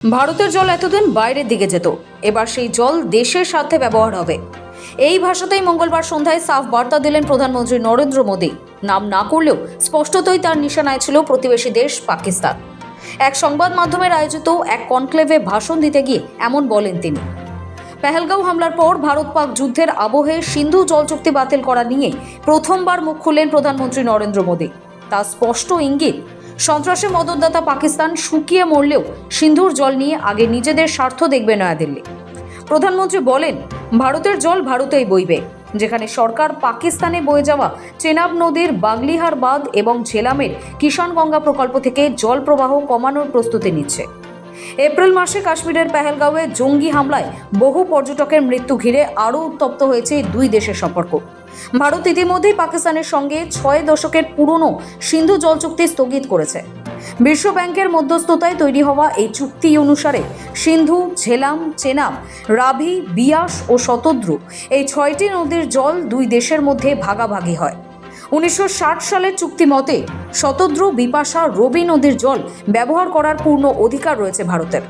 ভারতের জল এতদিন বাইরের দিকে যেত, এবার সেই জল দেশের স্বার্থে ব্যবহার হবে। এই ভাষাতেই মঙ্গলবার সন্ধ্যায় সাফ বার্তা দিলেন প্রধানমন্ত্রী নরেন্দ্র মোদী। নাম না করলেও স্পষ্টতই তার নিশানায় ছিল প্রতিবেশী দেশ পাকিস্তান। এক সংবাদ মাধ্যমের আয়োজিত এক কনক্লেভে ভাষণ দিতে গিয়ে এমন বলেন তিনি। পেহেলগাঁও হামলার পর ভারত পাক যুদ্ধের আবহে সিন্ধু জল চুক্তি বাতিল করা নিয়ে প্রথমবার মুখ খুললেন প্রধানমন্ত্রী নরেন্দ্র মোদী। তার স্পষ্ট ইঙ্গিত, সন্ত্রাসে মদতদাতা পাকিস্তান শুকিয়ে মরলেও সিন্ধুর জল নিয়ে আগে নিজেদের স্বার্থ দেখবে নয়াদিল্লি। প্রধানমন্ত্রী বলেন, ভারতের জল ভারতেই বইবে। যেখানে সরকার পাকিস্তানে বয়ে যাওয়া চেনাব নদীর বাগলিহার বাঁধ এবং ঝেলামের কিষানগঙ্গা প্রকল্প থেকে জল প্রবাহ কমানোর প্রস্তুতি নিচ্ছে। এপ্রিল মাসে কাশ্মীরের পেহেলগাঁওয়ে জঙ্গি হামলায় বহু পর্যটকের মৃত্যু ঘিরে আরও উত্তপ্ত হয়েছে দুই দেশের সম্পর্ক। ভারত ইতিমধ্যেই পাকিস্তানের সঙ্গে 6 দশকের পুরনো সিন্ধু জল চুক্তি স্থগিত করেছে। বিশ্ব ব্যাংকের মধ্যস্থতায় তৈরি হওয়া এই চুক্তি অনুসারে সিন্ধু, ঝেলাম, চেনাব, রাভি, বিয়াস ও শতদ্রু এই 6টি নদীর জল দুই দেশের মধ্যে ভাগাভাগি হয়। 1960 সালের চুক্তি মতে শতদ্রু, বিপাশা, রবি নদীর জল ব্যবহার করার পূর্ণ অধিকার রয়েছে ভারতের।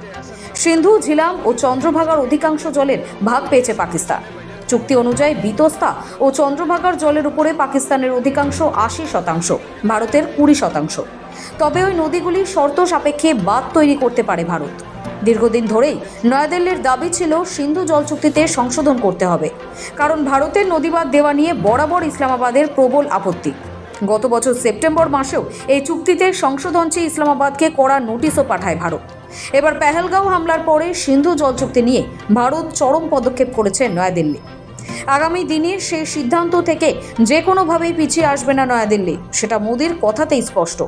সিন্ধু, ঝিলাম ও চন্দ্রভাগার অধিকাংশ জলের ভাগ পেয়েছে পাকিস্তান। চুক্তি অনুযায়ী বিতস্তা ও চন্দ্রভাগার জলের উপরে পাকিস্তানের অধিকাংশ 80%, ভারতের 20%। তবে ওই নদীগুলির শর্ত সাপেক্ষে বাঁধ তৈরি করতে পারে ভারত। দীর্ঘদিন ধরেই নয়াদিল্লির দাবি ছিল সিন্ধু জল চুক্তিতে সংশোধন করতে হবে, কারণ ভারতের নদীবাঁধ দেওয়া নিয়ে বরাবর ইসলামাবাদের প্রবল আপত্তি। গত বছর সেপ্টেম্বর মাসেও এই চুক্তিতে সংশোধন চেয়ে ইসলামাবাদকে কড়া নোটিশও পাঠায় ভারত। এবার পেহেলগাঁও হামলার পরে সিন্ধু জল চুক্তি নিয়ে ভারত চরম পদক্ষেপ করেছে নয়াদিল্লি। আগামী দিনের সেই সিদ্ধান্ত থেকে যে কোনোভাবেই পিছিয়ে আসবে না নয়াদিল্লি, সেটা মোদির কথাতেই স্পষ্ট।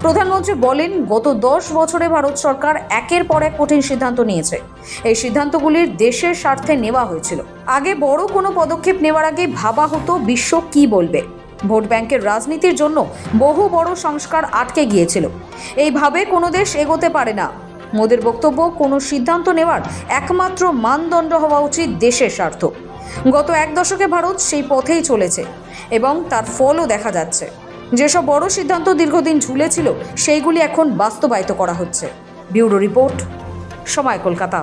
প্রধানমন্ত্রী বলেন, গত 10 বছরে ভারত সরকার একের পর এক কঠিন সিদ্ধান্ত নিয়েছে। এই সিদ্ধান্তগুলির দেশের স্বার্থে নেওয়া হয়েছিল। আগে বড় কোনো পদক্ষেপ নেওয়ার আগে ভাবা হতো বিশ্ব কি বলবে। ভোট ব্যাংকের রাজনীতির জন্য বহু বড় সংস্কার আটকে গিয়েছিল। এইভাবে কোনো দেশ এগোতে পারে না। মোদির বক্তব্য, কোনো সিদ্ধান্ত নেওয়ার একমাত্র মানদণ্ড হওয়া উচিত দেশের স্বার্থ। গত 1 দশকে ভারত সেই পথেই চলেছে এবং তার ফলও দেখা যাচ্ছে। যেসব বড় সিদ্ধান্ত দীর্ঘদিন ঝুলেছিল সেইগুলি এখন বাস্তবায়িত করা হচ্ছে। ব্যুরো রিপোর্ট, সময় কলকাতা।